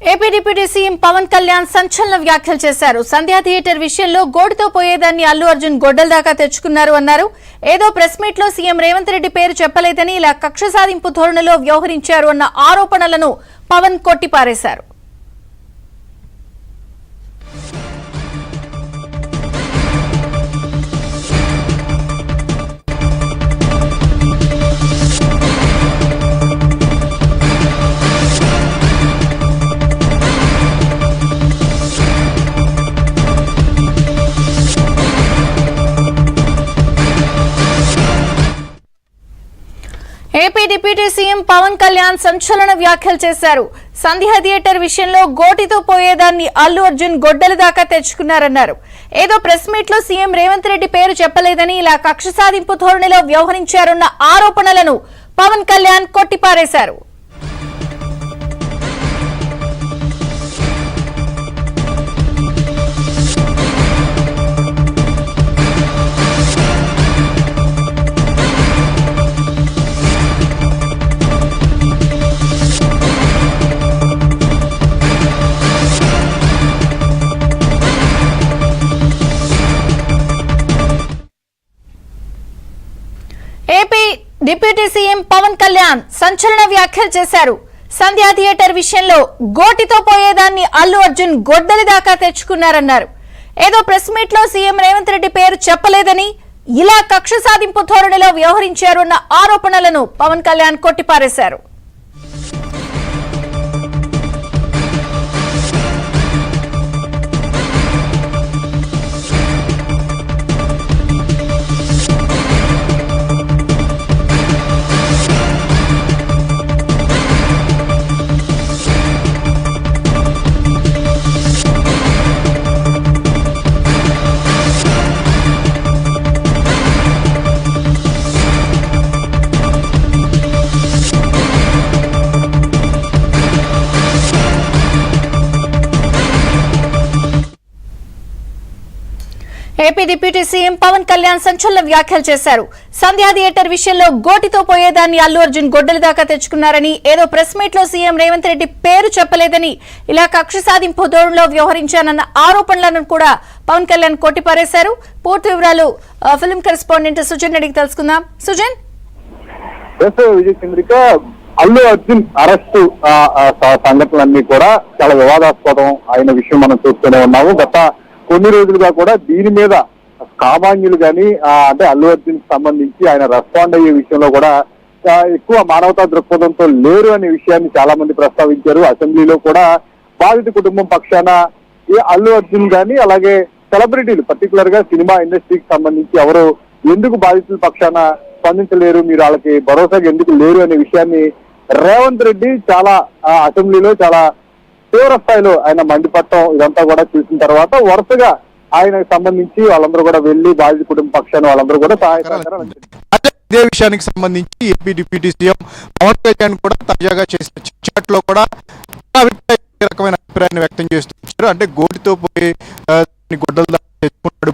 AP deputy CM Pawan Kalyan సంచలన వ్యాఖ్యలు చేశారు. సంధ్యా థియేటర్ విషయంలో గోడుతో పోయేదాన్ని అల్లు అర్జున్ గొడ్డల దాకా తెచ్చుకున్నారు అన్నారు. ఏదో ప్రెస్ మీట్ లో సీఎం రేవంత్ రెడ్డి పేరు చెప్పలేదని ఇలా కక్ష సాధింపు ధోరణిలో వ్యవహరించారు అన్న ఆరోపణలను పవన్ కొట్టిపారేశారు. AP deputy CM Pawan Kalyan సంచలన వ్యాఖ్యలు చేశారు. సంధ్యా థియేటర్ విషయంలో గోటితో పోయేదాన్ని అల్లు అర్జున్ గొడ్డల దాకా తెచ్చుకున్నారన్నారు. ఏదో ప్రెస్ మీట్ లో సీఎం రేవంత్ రెడ్డి పేరు చెప్పలేదని ఇలా కక్ష సాధింపు ధోరణిలో వ్యవహరించారన్న ఆరోపణలను పవన్ కళ్యాణ్ కొట్టిపారేశారు. AP deputy CM Pawan Kalyan సంచలన వ్యాఖ్యలు చేశారు. సంధ్యా థియేటర్ విషయంలో గోటితో పోయేదాన్ని అల్లు అర్జున్ గొడ్డలి దాకా తెచ్చుకున్నారన్నారు. ఏదో ప్రెస్ మీట్ లో సీఎం రేవంత్ రెడ్డి పేరు చెప్పలేదని ఇలా కక్ష సాధింపు ధోరణిలో వ్యవహరించారు అన్న ఆరోపణలను పవన్ కళ్యాణ్ కొట్టిపారేశారు. AP deputy CM Pawan Kalyan సంచలన వ్యాఖ్యలు చేశారు. సంధ్యా థియేటర్ విషయంలో గోటితో పోయేదాన్ని అల్లు అర్జున్ గొడ్డల దాకా తెచ్చుకున్నారని, ఏదో ప్రెస్ మీట్ లో సీఎం రేవంత్ రెడ్డి పేరు చెప్పలేదని ఇలా కక్ష సాధింపు ధోరణిలో వ్యవహరించానన్న ఆరోపణలను కూడా పవన్ కళ్యాణ్ కొట్టిపారేశారు. పూర్తి వివరాలు ఫిల్మ్ కరెస్పాండెంట్ సుజన్ రెడ్డికి తెలుసుకుందాం. సుజన్, విజయచంద్రిక, అల్లు అర్జున్ అరెస్టు సంఘటనలన్నీ కూడా చాలా వివాదాస్పదం అయిన విషయం మనం చూస్తూనే ఉన్నాము. గత కొన్ని రోజులుగా కూడా దీని మీద సామాన్యులు కానీ అంటే అల్లు అర్జున్ కి సంబంధించి ఆయన రెస్పాండ్ అయ్యే విషయంలో కూడా ఎక్కువ మానవతా దృక్పథంతో లేరు అనే విషయాన్ని చాలా మంది ప్రస్తావించారు. అసెంబ్లీలో కూడా బాధిత కుటుంబం పక్షాన అల్లు అర్జున్ కానీ అలాగే సెలబ్రిటీలు పర్టికులర్ గా సినిమా ఇండస్ట్రీకి సంబంధించి ఎవరు ఎందుకు బాధితుల పక్షాన స్పందించలేరు, మీరు వాళ్ళకి భరోసాగా ఎందుకు లేరు అనే విషయాన్ని రేవంత్ రెడ్డి చాలా అసెంబ్లీలో చాలా తీవ్ర స్థాయిలో ఆయన మండిపట్టం ఇదంతా కూడా చూసిన తర్వాత వరుసగా ఆయనకు సంబంధించి వాళ్ళందరూ కూడా వెళ్లి బాధిత కుటుంబ పక్షాన్ని వాళ్ళందరూ కూడా సహాయ సహకారాలు ఇదే విషయానికి సంబంధించి AP deputy CM Pawan Kalyan కూడా తాజాగా చేసిన చిట్ లో కూడా రకమైన అభిప్రాయాన్ని వ్యక్తం చేస్తున్నారు. అంటే గోటితో పోయి గొడ్డలు తెచ్చుకున్నాడు.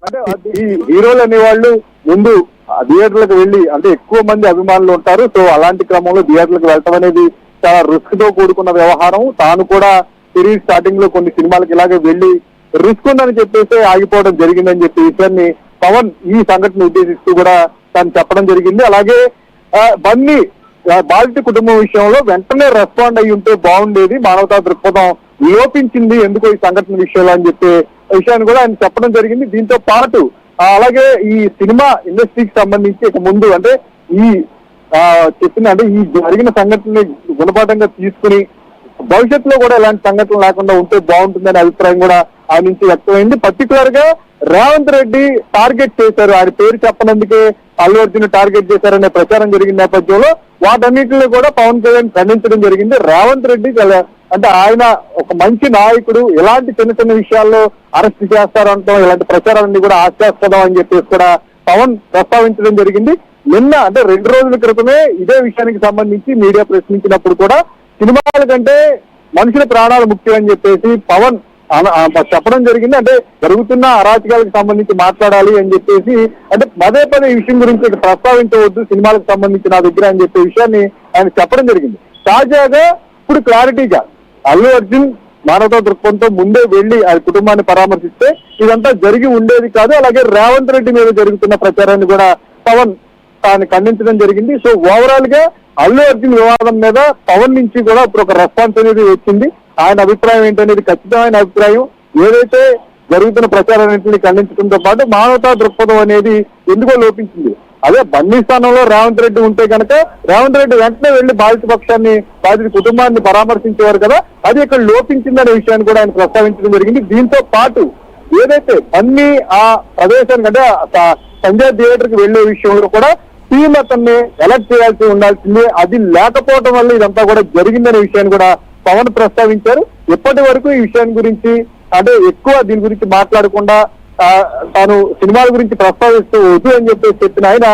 అంటే ఈ హీరోలు అనేవాళ్ళు ముందు థియేటర్లకు వెళ్లి అంటే ఎక్కువ మంది అభిమానులు ఉంటారు. సో అలాంటి క్రమంలో థియేటర్లకు వెళ్ళటం అనేది చాలా రిస్క్ తో కూడుకున్న వ్యవహారం. తాను కూడా కెరీర్ స్టార్టింగ్ లో కొన్ని సినిమాలకు ఇలాగే వెళ్లి రిస్క్ ఉందని చెప్పేసి ఆగిపోవడం జరిగిందని చెప్పే విషయాన్ని పవన్ ఈ సంఘటన ఉద్దేశిస్తూ కూడా తాను చెప్పడం జరిగింది. అలాగే బన్నీ బాధిత కుటుంబం విషయంలో వెంటనే రెస్పాండ్ అయ్యి ఉంటే బాగుండేది, మానవతా దృక్పథం లోపించింది ఎందుకో ఈ సంఘటన విషయంలో అని చెప్పే విషయాన్ని కూడా ఆయన చెప్పడం జరిగింది. దీంతో పాటు అలాగే ఈ సినిమా ఇండస్ట్రీకి సంబంధించి ఇక ముందు అంటే ఈ చెప్పిన అంటే ఈ జరిగిన సంఘటనని గుణపాఠంగా తీసుకుని భవిష్యత్తులో కూడా ఇలాంటి సంఘటనలు లేకుండా ఉంటే బాగుంటుందనే అభిప్రాయం కూడా ఆయన నుంచి వ్యక్తమైంది. పర్టికులర్ గా రేవంత్ రెడ్డి టార్గెట్ చేశారు, ఆయన పేరు చెప్పనందుకే అల్లు అర్జున్ టార్గెట్ చేశారనే ప్రచారం జరిగిన నేపథ్యంలో వాటన్నిటిని కూడా పవన్ కళ్యాణ్ ఖండించడం జరిగింది. రేవంత్ రెడ్డి అంటే ఆయన ఒక మంచి నాయకుడు, ఎలాంటి చిన్న చిన్న విషయాల్లో అరెస్ట్ చేస్తారంటాం, ఇలాంటి ప్రచారాలన్నీ కూడా హాస్యాస్పదం అని చెప్పేసి కూడా పవన్ ప్రస్తావించడం జరిగింది. నిన్న అంటే 2 రోజుల క్రితమే ఇదే విషయానికి సంబంధించి మీడియా ప్రశ్నించినప్పుడు కూడా సినిమాల కంటే మనుషుల ప్రాణాలు ముఖ్యం అని చెప్పేసి పవన్ చెప్పడం జరిగింది. అంటే జరుగుతున్న అరాచకాలకు సంబంధించి మాట్లాడాలి అని చెప్పేసి అంటే పదే పదే ఈ విషయం గురించి ప్రస్తావించవద్దు సినిమాలకు సంబంధించి నా దగ్గర అని చెప్పే విషయాన్ని ఆయన చెప్పడం జరిగింది. తాజాగా ఇప్పుడు క్లారిటీగా అల్లు అర్జున్ మానవతా దృక్పథంతో ముందే వెళ్లి ఆ కుటుంబాన్ని పరామర్శిస్తే ఇదంతా జరిగి ఉండేది కాదు. అలాగే రేవంత్ రెడ్డి మీద జరుగుతున్న ప్రచారాన్ని కూడా పవన్ తాను ఖండించడం జరిగింది. సో ఓవరాల్ గా అల్లు అర్జున్ వివాదం మీద పవన్ నుంచి కూడా ఇప్పుడు ఒక రెస్పాన్స్ అనేది వచ్చింది. ఆయన అభిప్రాయం ఏంటనేది ఖచ్చితమైన అభిప్రాయం. ఏదైతే జరుగుతున్న ప్రచారాన్నింటినీ ఖండించడంతో పాటు మానవతా దృక్పథం అనేది ఎందుకో లోపించింది. అదే బన్నీ స్థానంలో రేవంత్ రెడ్డి ఉంటే కనుక రేవంత్ రెడ్డి వెంటనే వెళ్లి బాధిత కుటుంబాన్ని పరామర్శించేవారు కదా, అది ఇక్కడ లోపించిందనే విషయాన్ని కూడా ఆయన ప్రస్తావించడం జరిగింది. దీంతో పాటు ఏదైతే బన్నీ ఆ ప్రదేశానికి అంటే సంజయ్ థియేటర్ కి వెళ్లే విషయంలో కూడా టీం అతన్ని ఎలక్ట్ చేయాల్సి ఉండాల్సింది, అది లేకపోవడం వల్ల ఇదంతా కూడా జరిగిందనే విషయాన్ని కూడా పవన్ ప్రస్తావించారు. ఇప్పటి వరకు ఈ విషయాన్ని గురించి అంటే ఎక్కువ దీని గురించి మాట్లాడకుండా తాను సినిమాల గురించి ప్రస్తావిస్తూ వద్దు అని చెప్పేసి చెప్పిన ఆయన